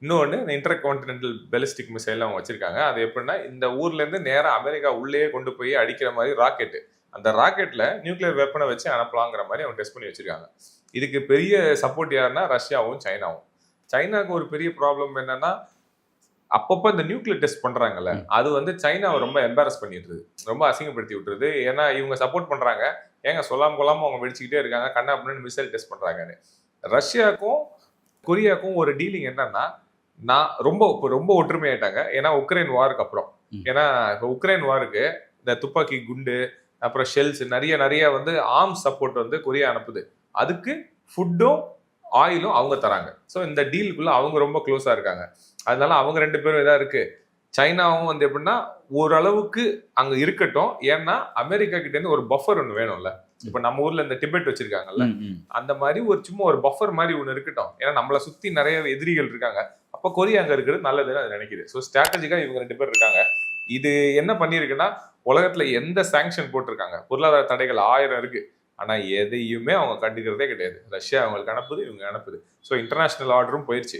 இன்னொன்று inter continental ballistic missile அவங்க வச்சிருக்காங்க. அது எப்படின்னா இந்த ஊர்ல இருந்து நேரா அமெரிக்கா உள்ளேயே கொண்டு போய் அடிக்கிற மாதிரி ராக்கெட். அந்த ராக்கெட்ல நியூக்ளியர் வெப்பனை வச்சு அனுப்பலாங்கிற மாதிரி அவங்க டெஸ்ட் பண்ணி வச்சிருக்காங்க. இதுக்கு பெரிய சப்போர்ட் யாருன்னா ரஷ்யாவும் சைனாவும். சைனாவுக்கு ஒரு பெரிய ப்ராப்ளம் என்னன்னா அப்பப்போ இந்த நியூக்ளியர் டெஸ்ட் பண்றாங்கல்ல, அது வந்து சைனாவை ரொம்ப எம்பாரஸ் பண்ணிடுது, ரொம்ப அசிங்கப்படுத்தி விட்டுருது. ஏன்னா இவங்க சப்போர்ட் பண்றாங்க, ஏங்க சொல்லாம கொள்ளாம அவங்க வெடிச்சுக்கிட்டே இருக்காங்க, கண்ணா அப்படின்னு மிசைல் டெஸ்ட் பண்றாங்கன்னு. ரஷ்யாவுக்கும் கொரியாவுக்கும் ஒரு டீலிங் என்னன்னா, நான் ரொம்ப ஒற்றுமையாயிட்டாங்க. ஏன்னா உக்ரைன் வாருக்கு அப்புறம். ஏன்னா இப்போ உக்ரைன் வாருக்கு இந்த துப்பாக்கி குண்டு அப்புறம் ஷெல்ஸ் நிறைய வந்து ஆர்ம்ஸ் சப்போர்ட் வந்து கொரியா அனுப்புது. அதுக்கு ஃபுட்டும் ஆயிலும் அவங்க தராங்க. ஸோ இந்த டீலுக்குள்ள அவங்க ரொம்ப க்ளோஸா இருக்காங்க. அதனால அவங்க 2 பேரும் இதா இருக்கு. சைனாவும் வந்து எப்படின்னா ஓரளவுக்கு அங்க இருக்கட்டும். ஏன்னா அமெரிக்கா கிட்ட இருந்து ஒரு பஃபர் ஒன்று வேணும்ல. இப்ப நம்ம ஊர்ல இந்த டிபெட் வச்சிருக்காங்கல்ல, அந்த மாதிரி சும்மா ஒரு பஃபர் மாதிரி ஒன்று இருக்கட்டும். ஏன்னா நம்மளை சுத்தி நிறைய எதிரிகள் இருக்காங்க. அப்ப கொரியா அங்க இருக்கிறது நல்லதுன்னு அது நினைக்குது. ஸோ ஸ்ட்ராட்டஜிக்கா இவங்க 2 பேர் இருக்காங்க. இது என்ன பண்ணிருக்குன்னா உலகத்துல எந்த சாங்ஷன் போட்டிருக்காங்க, பொருளாதார தடைகள் 1000 இருக்கு. ஆனா எதையுமே அவங்க கண்டுக்கிறதே கிடையாது. ரஷ்யா அவங்களுக்கு அனுப்புது, இவங்க அனுப்புது. ஸோ இன்டர்நேஷனல் ஆர்டரும் போயிருச்சு.